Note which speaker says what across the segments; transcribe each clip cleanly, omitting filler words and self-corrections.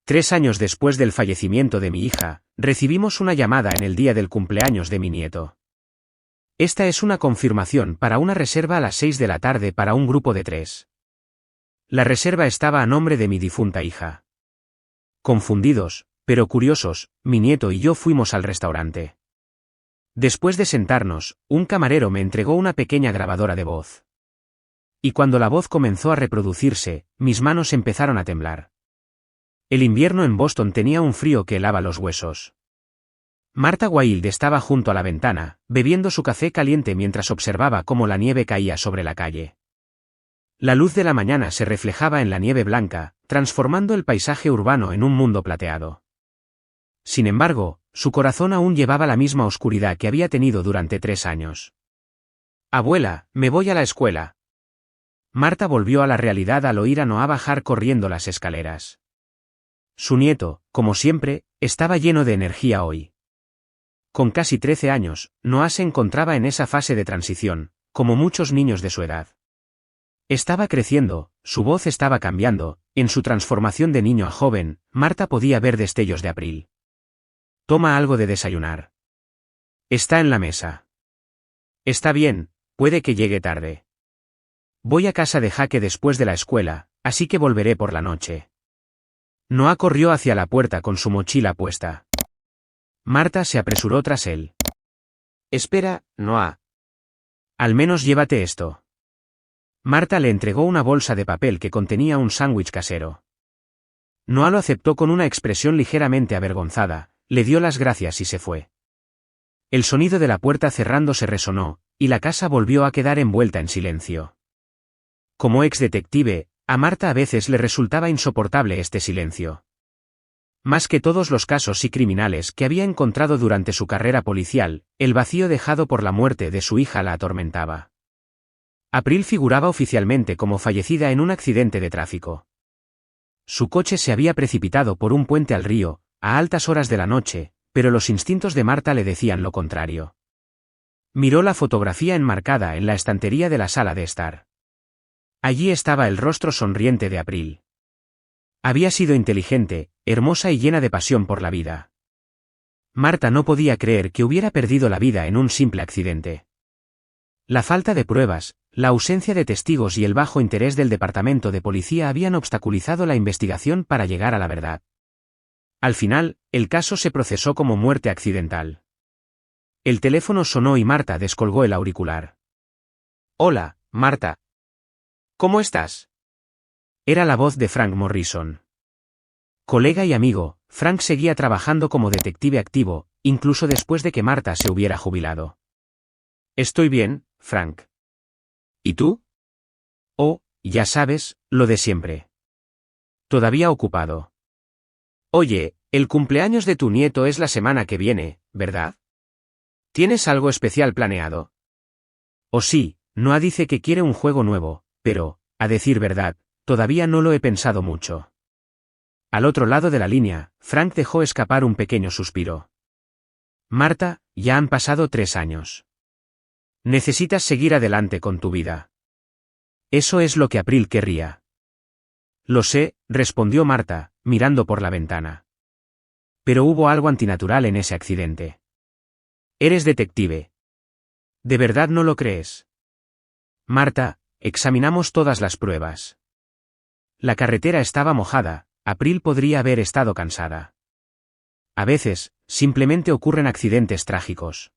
Speaker 1: 3 años después del fallecimiento de mi hija, recibimos una llamada en el día del cumpleaños de mi nieto. Esta es una confirmación para una reserva a las 6 de la tarde para un grupo de 3. La reserva estaba a nombre de mi difunta hija. Confundidos, pero curiosos, mi nieto y yo fuimos al restaurante. Después de sentarnos, un camarero me entregó una pequeña grabadora de voz. Y cuando la voz comenzó a reproducirse, mis manos empezaron a temblar. El invierno en Boston tenía un frío que helaba los huesos. Martha Wilde estaba junto a la ventana, bebiendo su café caliente mientras observaba cómo la nieve caía sobre la calle. La luz de la mañana se reflejaba en la nieve blanca, transformando el paisaje urbano en un mundo plateado. Sin embargo, su corazón aún llevaba la misma oscuridad que había tenido durante 3 años. «Abuela, me voy a la escuela». Martha volvió a la realidad al oír a Noah bajar corriendo las escaleras. Su nieto, como siempre, estaba lleno de energía hoy. Con casi 13 años, Noah se encontraba en esa fase de transición, como muchos niños de su edad. Estaba creciendo, su voz estaba cambiando, en su transformación de niño a joven, Martha podía ver destellos de April. «Toma algo de desayunar. Está en la mesa». «Está bien, puede que llegue tarde. Voy a casa de Jaque después de la escuela, así que volveré por la noche». Noah corrió hacia la puerta con su mochila puesta. Martha se apresuró tras él. «Espera, Noah. Al menos llévate esto». Martha le entregó una bolsa de papel que contenía un sándwich casero. Noah lo aceptó con una expresión ligeramente avergonzada, le dio las gracias y se fue. El sonido de la puerta cerrándose resonó, y la casa volvió a quedar envuelta en silencio. Como ex detective, a Martha a veces le resultaba insoportable este silencio. Más que todos los casos y criminales que había encontrado durante su carrera policial, el vacío dejado por la muerte de su hija la atormentaba. April figuraba oficialmente como fallecida en un accidente de tráfico. Su coche se había precipitado por un puente al río, a altas horas de la noche, pero los instintos de Martha le decían lo contrario. Miró la fotografía enmarcada en la estantería de la sala de estar. Allí estaba el rostro sonriente de April. Había sido inteligente, hermosa y llena de pasión por la vida. Martha no podía creer que hubiera perdido la vida en un simple accidente. La falta de pruebas, la ausencia de testigos y el bajo interés del departamento de policía habían obstaculizado la investigación para llegar a la verdad. Al final, el caso se procesó como muerte accidental. El teléfono sonó y Martha descolgó el auricular. «Hola, Martha. ¿Cómo estás?». Era la voz de Frank Morrison. Colega y amigo, Frank seguía trabajando como detective activo, incluso después de que Martha se hubiera jubilado. «Estoy bien, Frank. ¿Y tú?». «Oh, ya sabes, lo de siempre. Todavía ocupado». «Oye, el cumpleaños de tu nieto es la semana que viene, ¿verdad? ¿Tienes algo especial planeado?». «Oh sí, Noah dice que quiere un juego nuevo, pero, a decir verdad, todavía no lo he pensado mucho». Al otro lado de la línea, Frank dejó escapar un pequeño suspiro. «Martha, ya han pasado 3 años. Necesitas seguir adelante con tu vida. Eso es lo que April querría». «Lo sé», respondió Martha, mirando por la ventana. «Pero hubo algo antinatural en ese accidente». «Eres detective. ¿De verdad no lo crees?». «Martha, examinamos todas las pruebas. La carretera estaba mojada, April podría haber estado cansada. A veces, simplemente ocurren accidentes trágicos.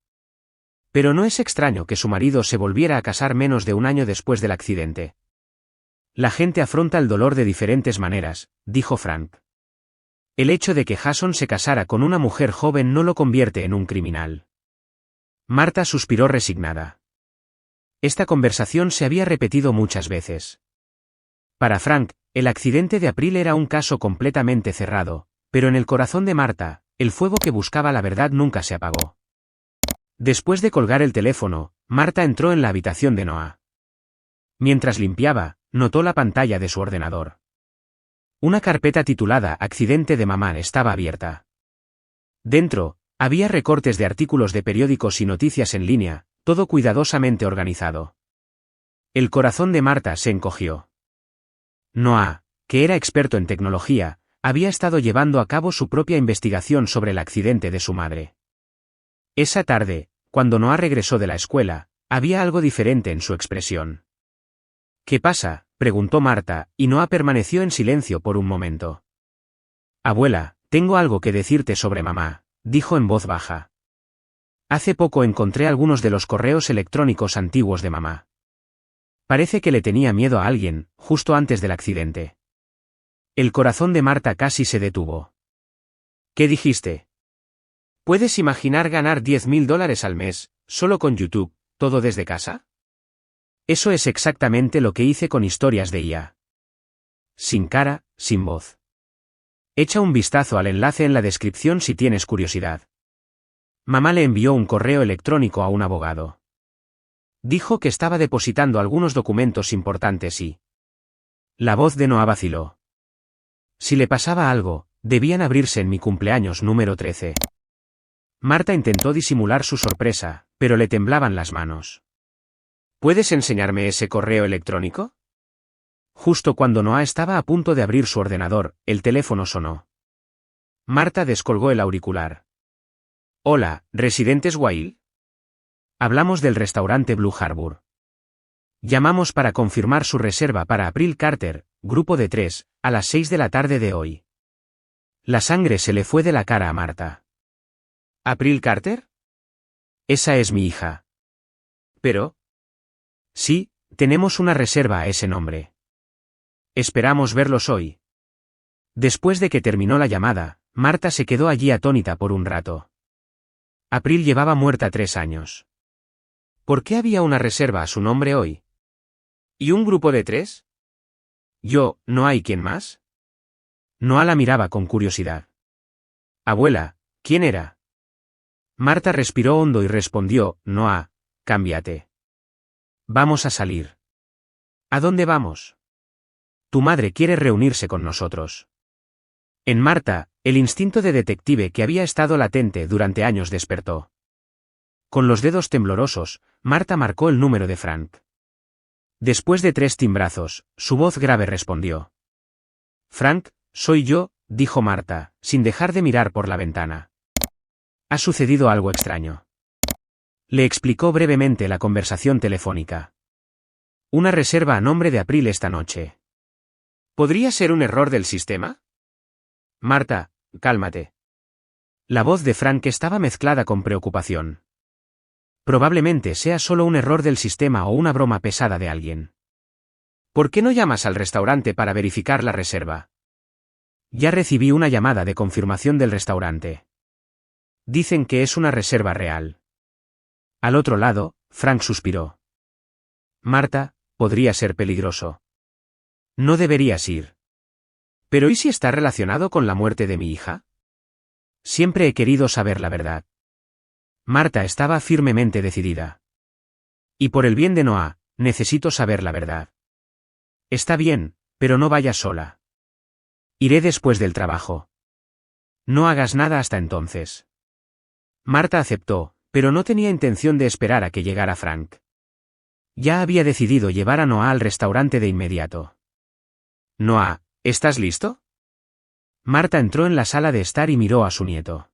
Speaker 1: Pero no es extraño que su marido se volviera a casar menos de 1 año después del accidente». «La gente afronta el dolor de diferentes maneras», dijo Frank. «El hecho de que Jason se casara con una mujer joven no lo convierte en un criminal». Martha suspiró resignada. Esta conversación se había repetido muchas veces. Para Frank, el accidente de April era un caso completamente cerrado, pero en el corazón de Martha, el fuego que buscaba la verdad nunca se apagó. Después de colgar el teléfono, Martha entró en la habitación de Noah. Mientras limpiaba, notó la pantalla de su ordenador. Una carpeta titulada Accidente de mamá estaba abierta. Dentro, había recortes de artículos de periódicos y noticias en línea, todo cuidadosamente organizado. El corazón de Martha se encogió. Noah, que era experto en tecnología, había estado llevando a cabo su propia investigación sobre el accidente de su madre. Esa tarde, cuando Noah regresó de la escuela, había algo diferente en su expresión. ¿Qué pasa?, preguntó Marta, y Noah permaneció en silencio por un momento. Abuela, tengo algo que decirte sobre mamá, dijo en voz baja. Hace poco encontré algunos de los correos electrónicos antiguos de mamá. Parece que le tenía miedo a alguien, justo antes del accidente. El corazón de Marta casi se detuvo. ¿Qué dijiste? ¿Puedes imaginar ganar $10.000 al mes, solo con YouTube, todo desde casa? Eso es exactamente lo que hice con historias de IA. Sin cara, sin voz. Echa un vistazo al enlace en la descripción si tienes curiosidad. Mamá le envió un correo electrónico a un abogado. Dijo que estaba depositando algunos documentos importantes y... La voz de Noah vaciló. Si le pasaba algo, debían abrirse en mi cumpleaños número 13. Marta intentó disimular su sorpresa, pero le temblaban las manos. ¿Puedes enseñarme ese correo electrónico? Justo cuando Noah estaba a punto de abrir su ordenador, el teléfono sonó. Marta descolgó el auricular. Hola, ¿Residentes Wild? Hablamos del restaurante Blue Harbour. Llamamos para confirmar su reserva para April Carter, grupo de 3, a las 6 de la tarde de hoy. La sangre se le fue de la cara a Marta. ¿April Carter? Esa es mi hija. ¿Pero? Sí, tenemos una reserva a ese nombre. Esperamos verlos hoy. Después de que terminó la llamada, Marta se quedó allí atónita por un rato. April llevaba muerta 3 años. ¿Por qué había una reserva a su nombre hoy? ¿Y un grupo de 3? Yo, ¿no hay quien más? Noah la miraba con curiosidad. Abuela, ¿quién era? Marta respiró hondo y respondió, Noah, cámbiate. Vamos a salir. ¿A dónde vamos? Tu madre quiere reunirse con nosotros. En Marta, el instinto de detective que había estado latente durante años despertó. Con los dedos temblorosos, Marta marcó el número de Frank. Después de 3 timbrazos, su voz grave respondió. Frank, soy yo, dijo Marta, sin dejar de mirar por la ventana. Ha sucedido algo extraño. Le explicó brevemente la conversación telefónica. Una reserva a nombre de April esta noche. ¿Podría ser un error del sistema? Marta, cálmate. La voz de Frank estaba mezclada con preocupación. Probablemente sea solo un error del sistema o una broma pesada de alguien. ¿Por qué no llamas al restaurante para verificar la reserva? Ya recibí una llamada de confirmación del restaurante. Dicen que es una reserva real. Al otro lado, Frank suspiró. Marta, podría ser peligroso. No deberías ir. ¿Pero y si está relacionado con la muerte de mi hija? Siempre he querido saber la verdad. Marta estaba firmemente decidida. Y por el bien de Noah, necesito saber la verdad. Está bien, pero no vayas sola. Iré después del trabajo. No hagas nada hasta entonces. Marta aceptó, pero no tenía intención de esperar a que llegara Frank. Ya había decidido llevar a Noah al restaurante de inmediato. Noah, ¿estás listo? Marta entró en la sala de estar y miró a su nieto.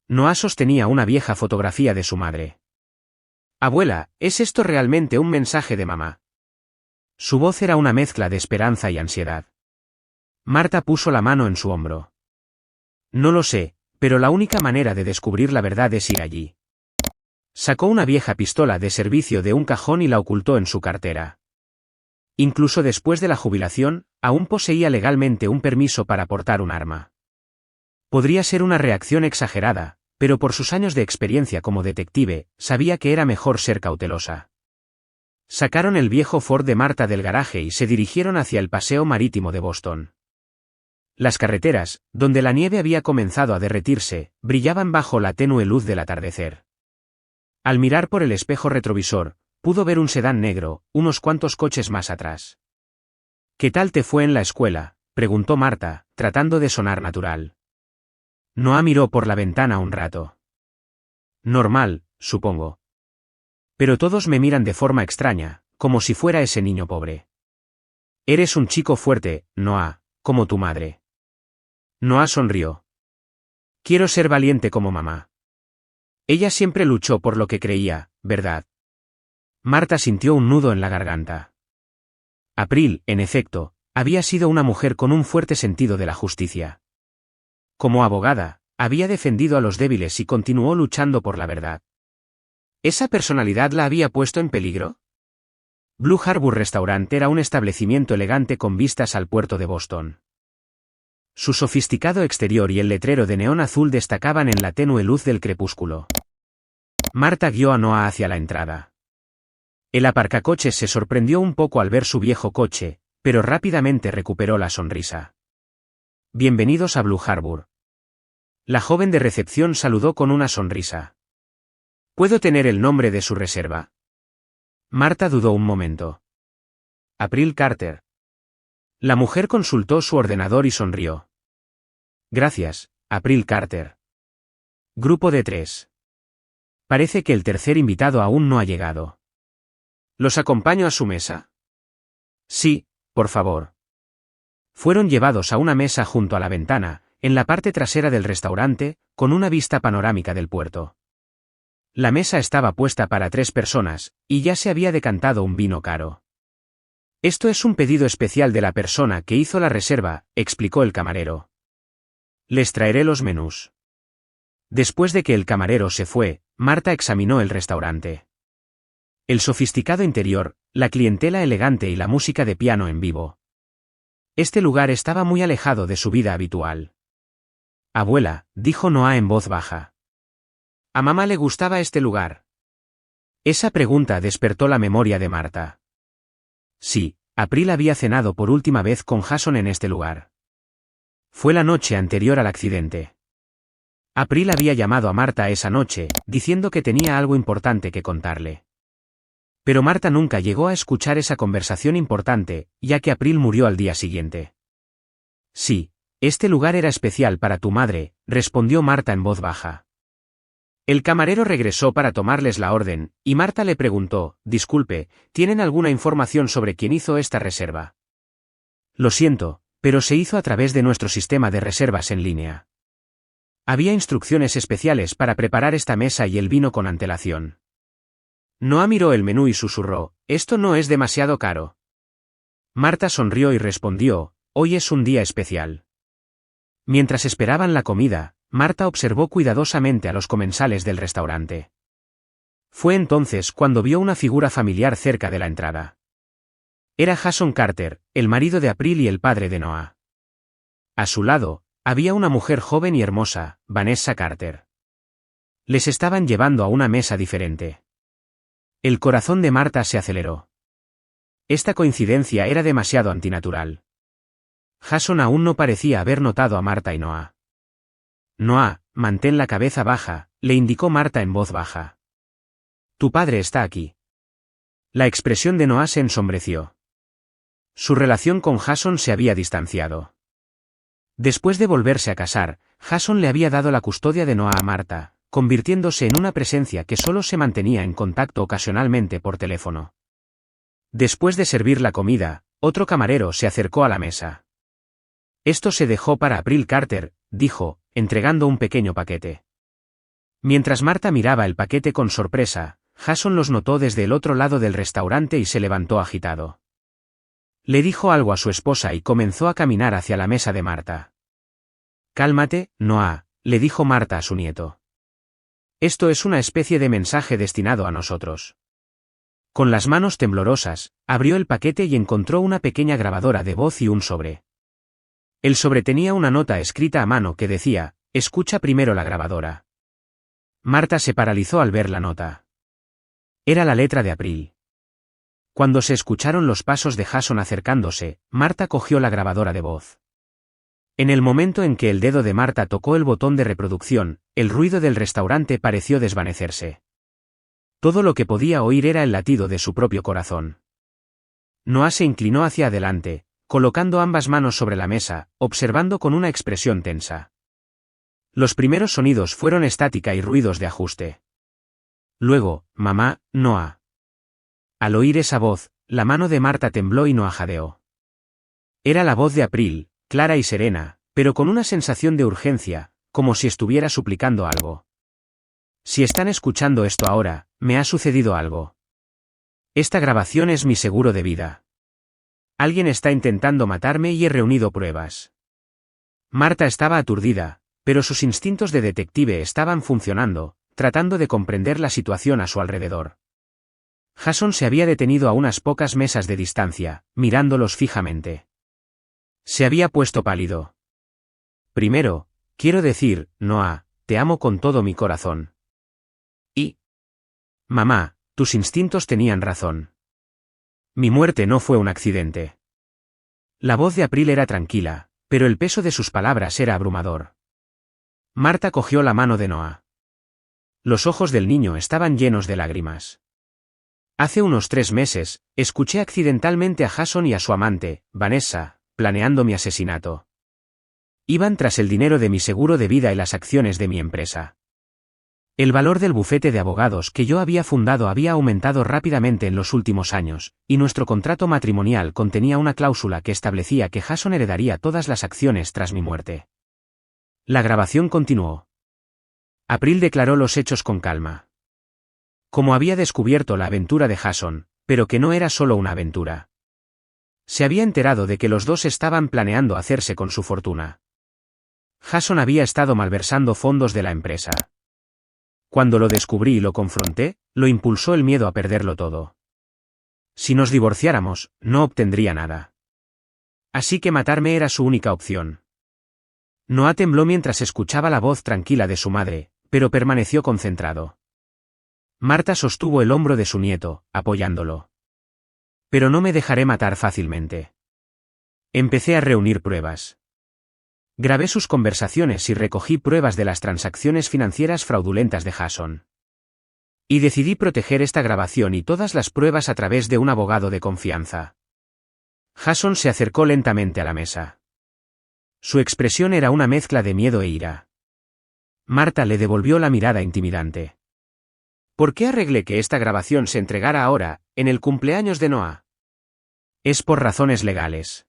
Speaker 1: Noah sostenía una vieja fotografía de su madre. Abuela, ¿es esto realmente un mensaje de mamá? Su voz era una mezcla de esperanza y ansiedad. Marta puso la mano en su hombro. No lo sé, pero la única manera de descubrir la verdad es ir allí. Sacó una vieja pistola de servicio de un cajón y la ocultó en su cartera. Incluso después de la jubilación, aún poseía legalmente un permiso para portar un arma. Podría ser una reacción exagerada, pero por sus años de experiencia como detective, sabía que era mejor ser cautelosa. Sacaron el viejo Ford de Marta del garaje y se dirigieron hacia el paseo marítimo de Boston. Las carreteras, donde la nieve había comenzado a derretirse, brillaban bajo la tenue luz del atardecer. Al mirar por el espejo retrovisor, pudo ver un sedán negro, unos cuantos coches más atrás. ¿Qué tal te fue en la escuela?, preguntó Marta, tratando de sonar natural. Noah miró por la ventana un rato. Normal, supongo. Pero todos me miran de forma extraña, como si fuera ese niño pobre. Eres un chico fuerte, Noah, como tu madre. Noah sonrió. Quiero ser valiente como mamá. Ella siempre luchó por lo que creía, ¿verdad? Marta sintió un nudo en la garganta. April, en efecto, había sido una mujer con un fuerte sentido de la justicia. Como abogada, había defendido a los débiles y continuó luchando por la verdad. ¿Esa personalidad la había puesto en peligro? Blue Harbour Restaurant era un establecimiento elegante con vistas al puerto de Boston. Su sofisticado exterior y el letrero de neón azul destacaban en la tenue luz del crepúsculo. Marta guió a Noah hacia la entrada. El aparcacoches se sorprendió un poco al ver su viejo coche, pero rápidamente recuperó la sonrisa. Bienvenidos a Blue Harbour. La joven de recepción saludó con una sonrisa. ¿Puedo tener el nombre de su reserva? Marta dudó un momento. April Carter. La mujer consultó su ordenador y sonrió. Gracias, April Carter. Grupo de 3. Parece que el tercer invitado aún no ha llegado. ¿Los acompaño a su mesa? Sí, por favor. Fueron llevados a una mesa junto a la ventana, en la parte trasera del restaurante, con una vista panorámica del puerto. La mesa estaba puesta para 3 personas, y ya se había decantado un vino caro. Esto es un pedido especial de la persona que hizo la reserva, explicó el camarero. Les traeré los menús. Después de que el camarero se fue, Marta examinó el restaurante. El sofisticado interior, la clientela elegante y la música de piano en vivo. Este lugar estaba muy alejado de su vida habitual. Abuela, dijo Noah en voz baja. ¿A mamá le gustaba este lugar? Esa pregunta despertó la memoria de Marta. Sí, April había cenado por última vez con Jason en este lugar. Fue la noche anterior al accidente. April había llamado a Marta esa noche, diciendo que tenía algo importante que contarle. Pero Marta nunca llegó a escuchar esa conversación importante, ya que April murió al día siguiente. Sí, este lugar era especial para tu madre, respondió Marta en voz baja. El camarero regresó para tomarles la orden, y Marta le preguntó, disculpe, ¿tienen alguna información sobre quién hizo esta reserva? Lo siento, pero se hizo a través de nuestro sistema de reservas en línea. Había instrucciones especiales para preparar esta mesa y el vino con antelación. Noah miró el menú y susurró, ¿esto no es demasiado caro? Marta sonrió y respondió, hoy es un día especial. Mientras esperaban la comida, Marta observó cuidadosamente a los comensales del restaurante. Fue entonces cuando vio una figura familiar cerca de la entrada. Era Jason Carter, el marido de April y el padre de Noah. A su lado, había una mujer joven y hermosa, Vanessa Carter. Les estaban llevando a una mesa diferente. El corazón de Marta se aceleró. Esta coincidencia era demasiado antinatural. Jason aún no parecía haber notado a Marta y Noah. Noah, mantén la cabeza baja, le indicó Marta en voz baja. Tu padre está aquí. La expresión de Noah se ensombreció. Su relación con Jason se había distanciado. Después de volverse a casar, Jason le había dado la custodia de Noah a Marta, convirtiéndose en una presencia que solo se mantenía en contacto ocasionalmente por teléfono. Después de servir la comida, otro camarero se acercó a la mesa. Esto se dejó para April Carter, dijo, entregando un pequeño paquete. Mientras Marta miraba el paquete con sorpresa, Jason los notó desde el otro lado del restaurante y se levantó agitado. Le dijo algo a su esposa y comenzó a caminar hacia la mesa de Marta. Cálmate, Noah, le dijo Marta a su nieto. Esto es una especie de mensaje destinado a nosotros. Con las manos temblorosas, abrió el paquete y encontró una pequeña grabadora de voz y un sobre. El sobre tenía una nota escrita a mano que decía, escucha primero la grabadora. Marta se paralizó al ver la nota. Era la letra de April. Cuando se escucharon los pasos de Jason acercándose, Marta cogió la grabadora de voz. En el momento en que el dedo de Marta tocó el botón de reproducción, el ruido del restaurante pareció desvanecerse. Todo lo que podía oír era el latido de su propio corazón. Noah se inclinó hacia adelante, colocando ambas manos sobre la mesa, observando con una expresión tensa. Los primeros sonidos fueron estática y ruidos de ajuste. Luego, mamá, Noah. Al oír esa voz, la mano de Marta tembló y Noah jadeó. Era la voz de April, clara y serena, pero con una sensación de urgencia, como si estuviera suplicando algo. Si están escuchando esto ahora, me ha sucedido algo. Esta grabación es mi seguro de vida. Alguien está intentando matarme y he reunido pruebas. Marta estaba aturdida, pero sus instintos de detective estaban funcionando, tratando de comprender la situación a su alrededor. Jason se había detenido a unas pocas mesas de distancia, mirándolos fijamente. Se había puesto pálido. Primero, quiero decir, Noah, te amo con todo mi corazón. Y... Mamá, tus instintos tenían razón. Mi muerte no fue un accidente. La voz de April era tranquila, pero el peso de sus palabras era abrumador. Marta cogió la mano de Noah. Los ojos del niño estaban llenos de lágrimas. Hace unos 3 meses, escuché accidentalmente a Jason y a su amante, Vanessa, planeando mi asesinato. Iban tras el dinero de mi seguro de vida y las acciones de mi empresa. El valor del bufete de abogados que yo había fundado había aumentado rápidamente en los últimos años, y nuestro contrato matrimonial contenía una cláusula que establecía que Jason heredaría todas las acciones tras mi muerte. La grabación continuó. April declaró los hechos con calma. Como había descubierto la aventura de Jason, pero que no era solo una aventura. Se había enterado de que los dos estaban planeando hacerse con su fortuna. Jason había estado malversando fondos de la empresa. Cuando lo descubrí y lo confronté, lo impulsó el miedo a perderlo todo. Si nos divorciáramos, no obtendría nada. Así que matarme era su única opción. Noah tembló mientras escuchaba la voz tranquila de su madre, pero permaneció concentrado. Marta sostuvo el hombro de su nieto, apoyándolo. Pero no me dejaré matar fácilmente. Empecé a reunir pruebas. Grabé sus conversaciones y recogí pruebas de las transacciones financieras fraudulentas de Jason. Y decidí proteger esta grabación y todas las pruebas a través de un abogado de confianza. Jason se acercó lentamente a la mesa. Su expresión era una mezcla de miedo e ira. Marta le devolvió la mirada intimidante. ¿Por qué arreglé que esta grabación se entregara ahora, en el cumpleaños de Noah? Es por razones legales.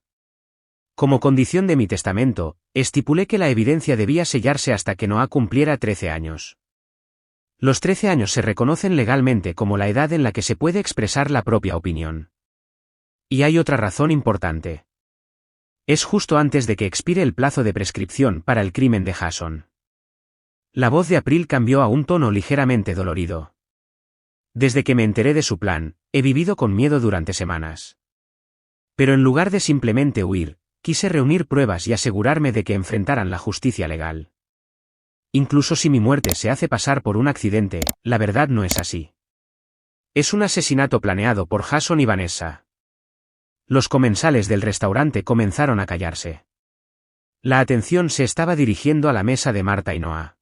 Speaker 1: Como condición de mi testamento, estipulé que la evidencia debía sellarse hasta que Noah cumpliera 13 años. Los 13 años se reconocen legalmente como la edad en la que se puede expresar la propia opinión. Y hay otra razón importante. Es justo antes de que expire el plazo de prescripción para el crimen de Jason. La voz de April cambió a un tono ligeramente dolorido. Desde que me enteré de su plan, he vivido con miedo durante semanas. Pero en lugar de simplemente huir, quise reunir pruebas y asegurarme de que enfrentaran la justicia legal. Incluso si mi muerte se hace pasar por un accidente, la verdad no es así. Es un asesinato planeado por Jason y Vanessa. Los comensales del restaurante comenzaron a callarse. La atención se estaba dirigiendo a la mesa de Marta y Noah.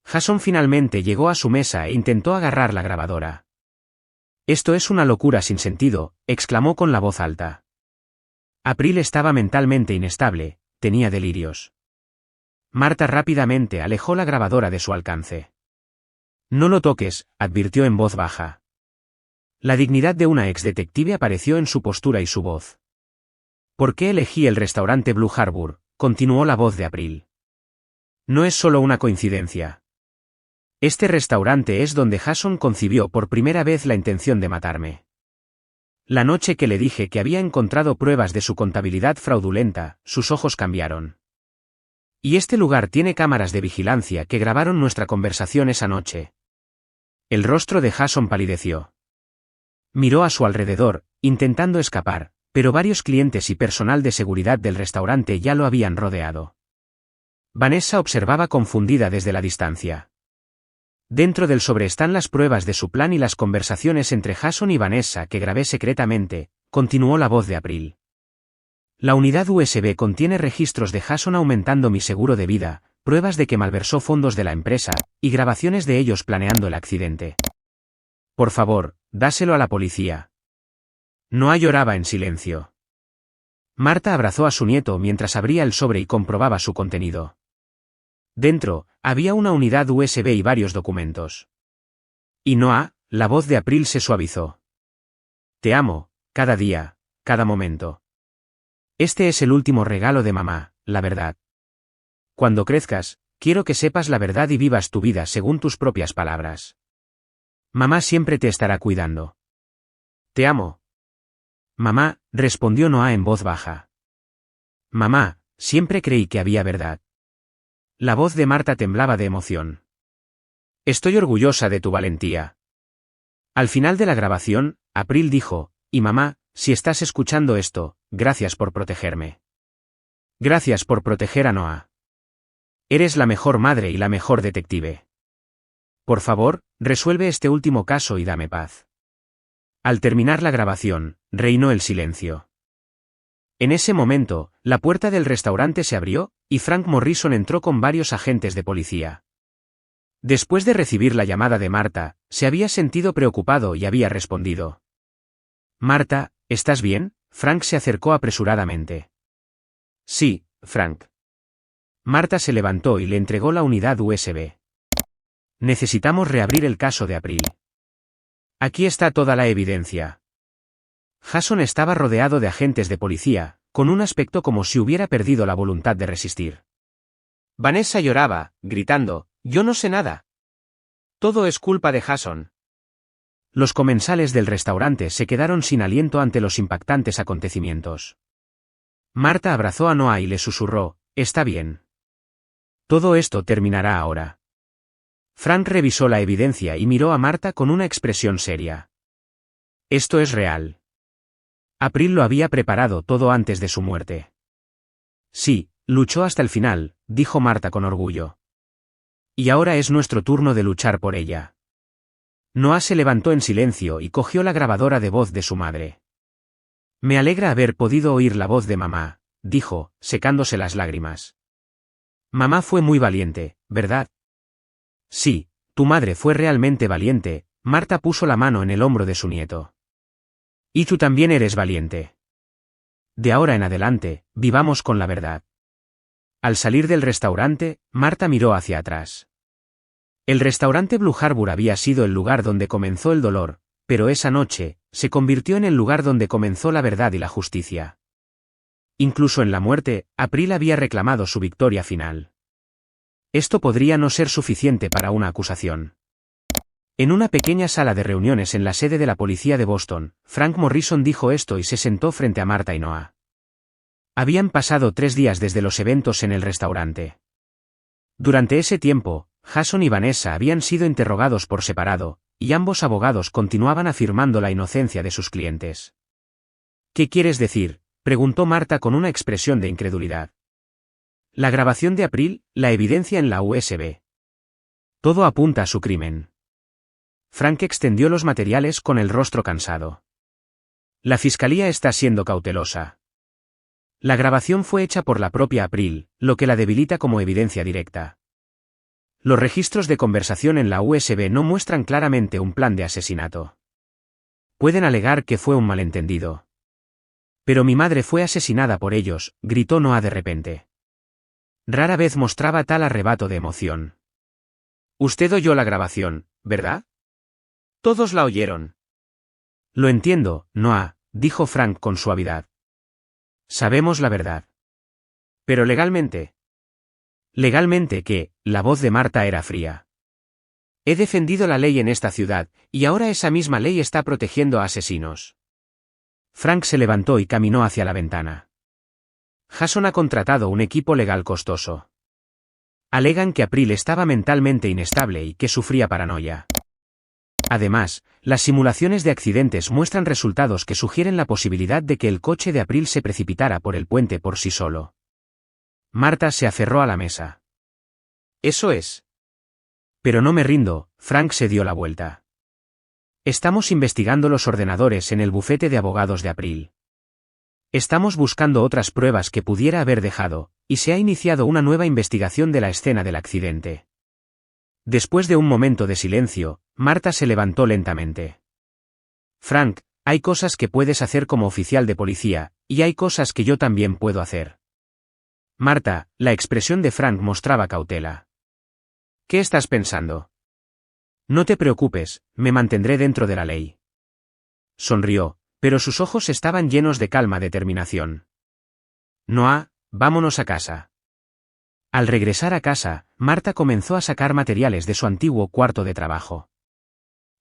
Speaker 1: Jason finalmente llegó a su mesa e intentó agarrar la grabadora. «Esto es una locura sin sentido», exclamó con la voz alta. April estaba mentalmente inestable, tenía delirios. Marta rápidamente alejó la grabadora de su alcance. «No lo toques», advirtió en voz baja. La dignidad de una ex detective apareció en su postura y su voz. «¿Por qué elegí el restaurante Blue Harbour?», continuó la voz de April. «No es solo una coincidencia. Este restaurante es donde Jason concibió por primera vez la intención de matarme. La noche que le dije que había encontrado pruebas de su contabilidad fraudulenta, sus ojos cambiaron. Y este lugar tiene cámaras de vigilancia que grabaron nuestra conversación esa noche». El rostro de Jason palideció. Miró a su alrededor, intentando escapar, pero varios clientes y personal de seguridad del restaurante ya lo habían rodeado. Vanessa observaba confundida desde la distancia. Dentro del sobre están las pruebas de su plan y las conversaciones entre Jason y Vanessa que grabé secretamente, continuó la voz de April. La unidad USB contiene registros de Jason aumentando mi seguro de vida, pruebas de que malversó fondos de la empresa, y grabaciones de ellos planeando el accidente. Por favor, dáselo a la policía. Noah lloraba en silencio. Marta abrazó a su nieto mientras abría el sobre y comprobaba su contenido. Dentro, había una unidad USB y varios documentos. Y Noah, la voz de April se suavizó. Te amo, cada día, cada momento. Este es el último regalo de mamá, la verdad. Cuando crezcas, quiero que sepas la verdad y vivas tu vida según tus propias palabras. Mamá siempre te estará cuidando. Te amo. Mamá, respondió Noah en voz baja. Mamá, siempre creí que había verdad. La voz de Marta temblaba de emoción. Estoy orgullosa de tu valentía. Al final de la grabación, April dijo, y mamá, si estás escuchando esto, gracias por protegerme. Gracias por proteger a Noah. Eres la mejor madre y la mejor detective. Por favor, resuelve este último caso y dame paz. Al terminar la grabación, reinó el silencio. En ese momento, la puerta del restaurante se abrió, y Frank Morrison entró con varios agentes de policía. Después de recibir la llamada de Marta, se había sentido preocupado y había respondido. Marta, ¿estás bien? Frank se acercó apresuradamente. Sí, Frank. Marta se levantó y le entregó la unidad USB. Necesitamos reabrir el caso de April. Aquí está toda la evidencia. Jason estaba rodeado de agentes de policía, con un aspecto como si hubiera perdido la voluntad de resistir. Vanessa lloraba, gritando, «Yo no sé nada. Todo es culpa de Jason». Los comensales del restaurante se quedaron sin aliento ante los impactantes acontecimientos. Marta abrazó a Noah y le susurró, «Está bien. Todo esto terminará ahora». Frank revisó la evidencia y miró a Marta con una expresión seria. «Esto es real». April lo había preparado todo antes de su muerte. Sí, luchó hasta el final, dijo Marta con orgullo. Y ahora es nuestro turno de luchar por ella. Noah se levantó en silencio y cogió la grabadora de voz de su madre. Me alegra haber podido oír la voz de mamá, dijo, secándose las lágrimas. Mamá fue muy valiente, ¿verdad? Sí, tu madre fue realmente valiente. Marta puso la mano en el hombro de su nieto. Y tú también eres valiente. De ahora en adelante, vivamos con la verdad. Al salir del restaurante, Marta miró hacia atrás. El restaurante Blue Harbour había sido el lugar donde comenzó el dolor, pero esa noche, se convirtió en el lugar donde comenzó la verdad y la justicia. Incluso en la muerte, April había reclamado su victoria final. Esto podría no ser suficiente para una acusación. En una pequeña sala de reuniones en la sede de la policía de Boston, Frank Morrison dijo esto y se sentó frente a Marta y Noah. Habían pasado 3 días desde los eventos en el restaurante. Durante ese tiempo, Jason y Vanessa habían sido interrogados por separado, y ambos abogados continuaban afirmando la inocencia de sus clientes. ¿Qué quieres decir?, preguntó Marta con una expresión de incredulidad. La grabación de April, la evidencia en la USB. Todo apunta a su crimen. Frank extendió los materiales con el rostro cansado. La fiscalía está siendo cautelosa. La grabación fue hecha por la propia April, lo que la debilita como evidencia directa. Los registros de conversación en la USB no muestran claramente un plan de asesinato. Pueden alegar que fue un malentendido. Pero mi madre fue asesinada por ellos, gritó Noah de repente. Rara vez mostraba tal arrebato de emoción. Usted oyó la grabación, ¿verdad? Todos la oyeron. Lo entiendo, Noah, dijo Frank con suavidad. Sabemos la verdad. Pero legalmente. Legalmente ¿qué? La voz de Marta era fría. He defendido la ley en esta ciudad, y ahora esa misma ley está protegiendo a asesinos. Frank se levantó y caminó hacia la ventana. Jason ha contratado un equipo legal costoso. Alegan que April estaba mentalmente inestable y que sufría paranoia. Además, las simulaciones de accidentes muestran resultados que sugieren la posibilidad de que el coche de April se precipitara por el puente por sí solo. Marta se aferró a la mesa. Eso es. Pero no me rindo, Frank se dio la vuelta. Estamos investigando los ordenadores en el bufete de abogados de April. Estamos buscando otras pruebas que pudiera haber dejado, y se ha iniciado una nueva investigación de la escena del accidente. Después de un momento de silencio, Marta se levantó lentamente. Frank, hay cosas que puedes hacer como oficial de policía, y hay cosas que yo también puedo hacer. Marta, la expresión de Frank mostraba cautela. ¿Qué estás pensando? No te preocupes, me mantendré dentro de la ley. Sonrió, pero sus ojos estaban llenos de calma determinación. Noah, vámonos a casa. Al regresar a casa, Marta comenzó a sacar materiales de su antiguo cuarto de trabajo.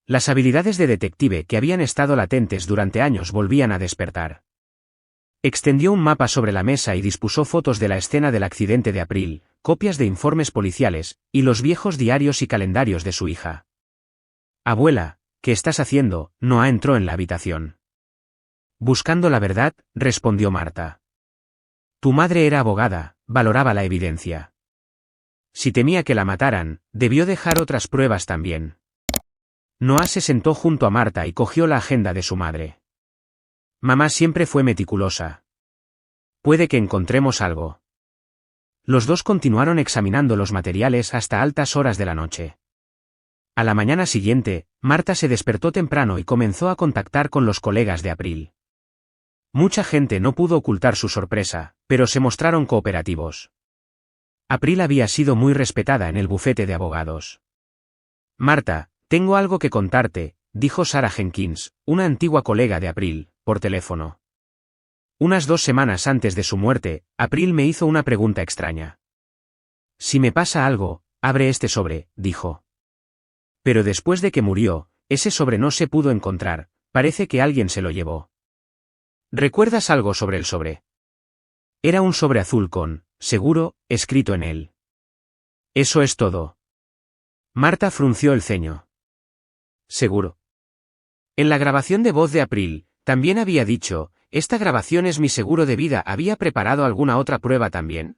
Speaker 1: Las habilidades de detective que habían estado latentes durante años volvían a despertar. Extendió un mapa sobre la mesa y dispuso fotos de la escena del accidente de April, copias de informes policiales, y los viejos diarios y calendarios de su hija. Abuela, ¿qué estás haciendo? Noah entró en la habitación. Buscando la verdad, respondió Marta. Tu madre era abogada, valoraba la evidencia. Si temía que la mataran, debió dejar otras pruebas también. Noah se sentó junto a Marta y cogió la agenda de su madre. Mamá siempre fue meticulosa. Puede que encontremos algo. Los dos continuaron examinando los materiales hasta altas horas de la noche. A la mañana siguiente, Marta se despertó temprano y comenzó a contactar con los colegas de April. Mucha gente no pudo ocultar su sorpresa, pero se mostraron cooperativos. April había sido muy respetada en el bufete de abogados. Marta, tengo algo que contarte, dijo Sarah Jenkins, una antigua colega de April, por teléfono. Unas 2 semanas antes de su muerte, April me hizo una pregunta extraña. Si me pasa algo, abre este sobre, dijo. Pero después de que murió, ese sobre no se pudo encontrar, parece que alguien se lo llevó. ¿Recuerdas algo sobre el sobre? Era un sobre azul con, seguro, escrito en él. Eso es todo. Marta frunció el ceño. Seguro. En la grabación de voz de April, también había dicho, esta grabación es mi seguro de vida. ¿Había preparado alguna otra prueba también?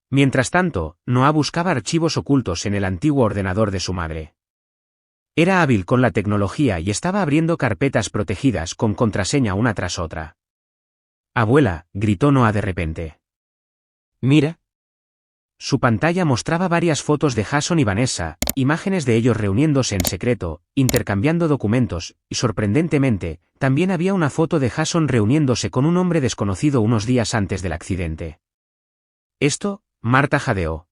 Speaker 1: Mientras tanto, Noah buscaba archivos ocultos en el antiguo ordenador de su madre. Era hábil con la tecnología y estaba abriendo carpetas protegidas con contraseña una tras otra. Abuela, gritó Noah de repente. Mira. Su pantalla mostraba varias fotos de Jason y Vanessa, imágenes de ellos reuniéndose en secreto, intercambiando documentos, y sorprendentemente, también había una foto de Jason reuniéndose con un hombre desconocido unos días antes del accidente. Esto, Marta jadeó.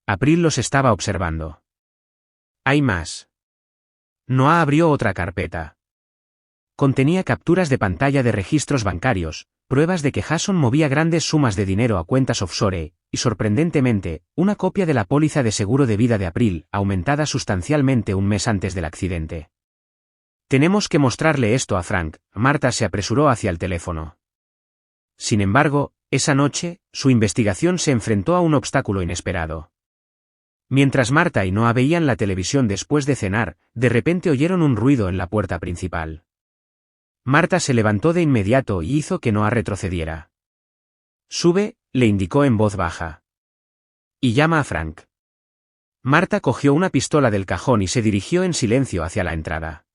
Speaker 1: April los estaba observando. Hay más. Noah abrió otra carpeta. Contenía capturas de pantalla de registros bancarios, pruebas de que Jason movía grandes sumas de dinero a cuentas offshore, y sorprendentemente, una copia de la póliza de seguro de vida de April, aumentada sustancialmente un mes antes del accidente. Tenemos que mostrarle esto a Frank. Marta se apresuró hacia el teléfono. Sin embargo, esa noche, su investigación se enfrentó a un obstáculo inesperado. Mientras Marta y Noah veían la televisión después de cenar, de repente oyeron un ruido en la puerta principal. Marta se levantó de inmediato y hizo que Noah retrocediera. Sube, le indicó en voz baja. Y llama a Frank. Marta cogió una pistola del cajón y se dirigió en silencio hacia la entrada.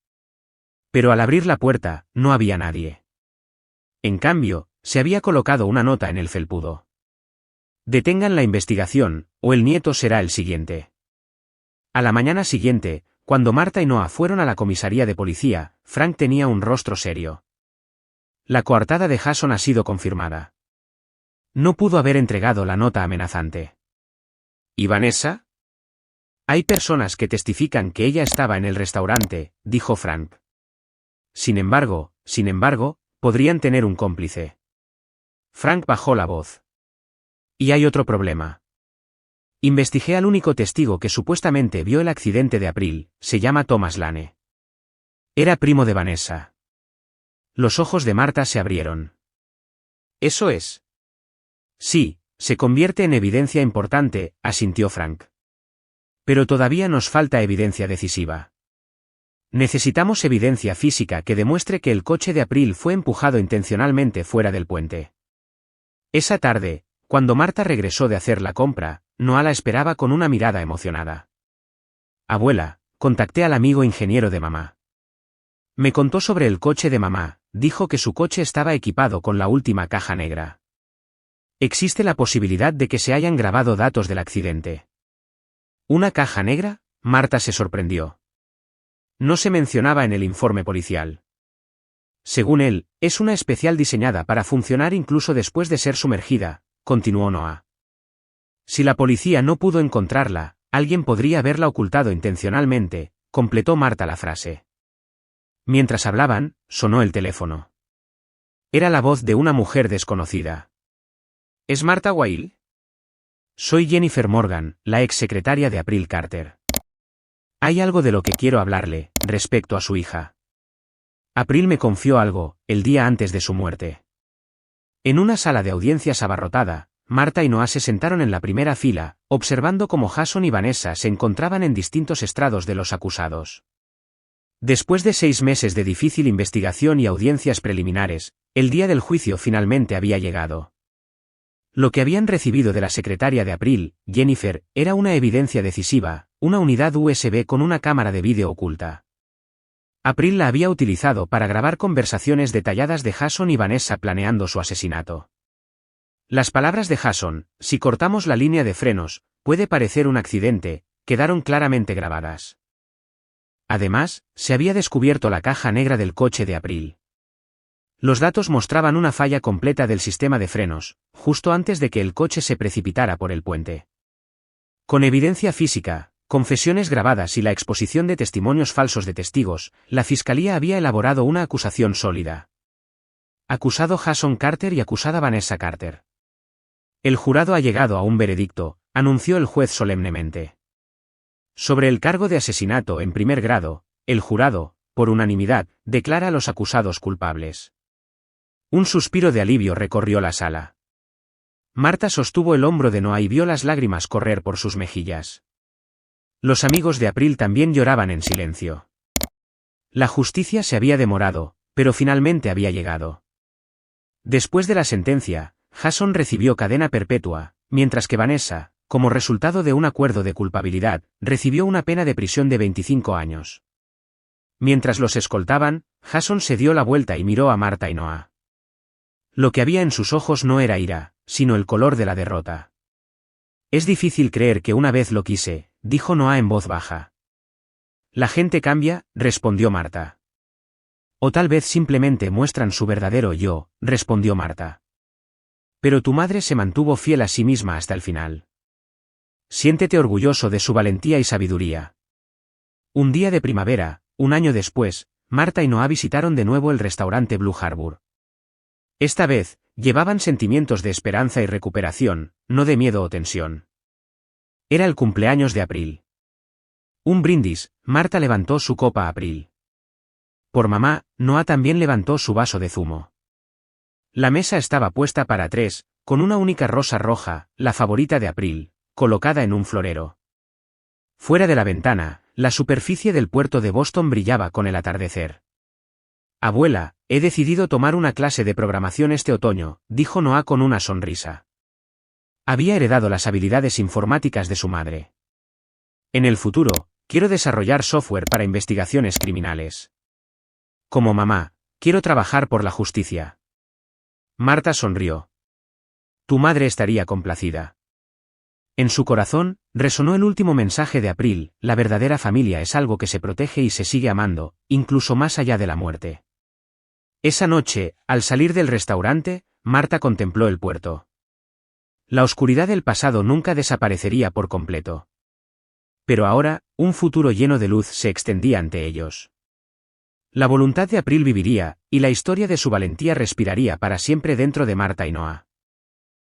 Speaker 1: Pero al abrir la puerta, no había nadie. En cambio, se había colocado una nota en el felpudo. Detengan la investigación, o el nieto será el siguiente. A la mañana siguiente, cuando Marta y Noah fueron a la comisaría de policía, Frank tenía un rostro serio. La coartada de Jason ha sido confirmada. No pudo haber entregado la nota amenazante. ¿Y Vanessa? Hay personas que testifican que ella estaba en el restaurante, dijo Frank. Sin embargo, podrían tener un cómplice. Frank bajó la voz. Y hay otro problema. Investigué al único testigo que supuestamente vio el accidente de April, se llama Thomas Lane. Era primo de Vanessa. Los ojos de Marta se abrieron. ¿Eso es? Sí, se convierte en evidencia importante, asintió Frank. Pero todavía nos falta evidencia decisiva. Necesitamos evidencia física que demuestre que el coche de April fue empujado intencionalmente fuera del puente. Esa tarde, cuando Marta regresó de hacer la compra, Noah la esperaba con una mirada emocionada. Abuela, contacté al amigo ingeniero de mamá. Me contó sobre el coche de mamá, dijo que su coche estaba equipado con la última caja negra. ¿Existe la posibilidad de que se hayan grabado datos del accidente? ¿Una caja negra? Marta se sorprendió. No se mencionaba en el informe policial. Según él, es una especial diseñada para funcionar incluso después de ser sumergida, continuó Noah. Si la policía no pudo encontrarla, alguien podría haberla ocultado intencionalmente, completó Marta la frase. Mientras hablaban, sonó el teléfono. Era la voz de una mujer desconocida. ¿Es Marta Weil? Soy Jennifer Morgan, la ex secretaria de April Carter. Hay algo de lo que quiero hablarle, respecto a su hija. April me confió algo, el día antes de su muerte. En una sala de audiencias abarrotada, Marta y Noah se sentaron en la primera fila, observando cómo Jason y Vanessa se encontraban en distintos estrados de los acusados. Después de 6 meses de difícil investigación y audiencias preliminares, el día del juicio finalmente había llegado. Lo que habían recibido de la secretaria de April, Jennifer, era una evidencia decisiva, una unidad USB con una cámara de vídeo oculta. April la había utilizado para grabar conversaciones detalladas de Jason y Vanessa planeando su asesinato. Las palabras de Jason, si cortamos la línea de frenos, puede parecer un accidente, quedaron claramente grabadas. Además, se había descubierto la caja negra del coche de April. Los datos mostraban una falla completa del sistema de frenos, justo antes de que el coche se precipitara por el puente. Con evidencia física, confesiones grabadas y la exposición de testimonios falsos de testigos, la fiscalía había elaborado una acusación sólida. Acusado Jason Carter y acusada Vanessa Carter. El jurado ha llegado a un veredicto, anunció el juez solemnemente. Sobre el cargo de asesinato en primer grado, el jurado, por unanimidad, declara a los acusados culpables. Un suspiro de alivio recorrió la sala. Marta sostuvo el hombro de Noah y vio las lágrimas correr por sus mejillas. Los amigos de April también lloraban en silencio. La justicia se había demorado, pero finalmente había llegado. Después de la sentencia, Jason recibió cadena perpetua, mientras que Vanessa, como resultado de un acuerdo de culpabilidad, recibió una pena de prisión de 25 años. Mientras los escoltaban, Jason se dio la vuelta y miró a Marta y Noah. Lo que había en sus ojos no era ira, sino el color de la derrota. Es difícil creer que una vez lo quise, dijo Noah en voz baja. La gente cambia, respondió Marta. O tal vez simplemente muestran su verdadero yo, respondió Marta. Pero tu madre se mantuvo fiel a sí misma hasta el final. Siéntete orgulloso de su valentía y sabiduría. Un día de primavera, un año después, Marta y Noah visitaron de nuevo el restaurante Blue Harbor. Esta vez, llevaban sentimientos de esperanza y recuperación, no de miedo o tensión. Era el cumpleaños de April. Un brindis, Marta levantó su copa a April. Por mamá, Noah también levantó su vaso de zumo. La mesa estaba puesta para 3, con una única rosa roja, la favorita de April, colocada en un florero. Fuera de la ventana, la superficie del puerto de Boston brillaba con el atardecer. Abuela, he decidido tomar una clase de programación este otoño, dijo Noah con una sonrisa. Había heredado las habilidades informáticas de su madre. En el futuro, quiero desarrollar software para investigaciones criminales. Como mamá, quiero trabajar por la justicia. Marta sonrió. Tu madre estaría complacida. En su corazón, resonó el último mensaje de April: la verdadera familia es algo que se protege y se sigue amando, incluso más allá de la muerte. Esa noche, al salir del restaurante, Marta contempló el puerto. La oscuridad del pasado nunca desaparecería por completo. Pero ahora, un futuro lleno de luz se extendía ante ellos. La voluntad de April viviría, y la historia de su valentía respiraría para siempre dentro de Marta y Noah.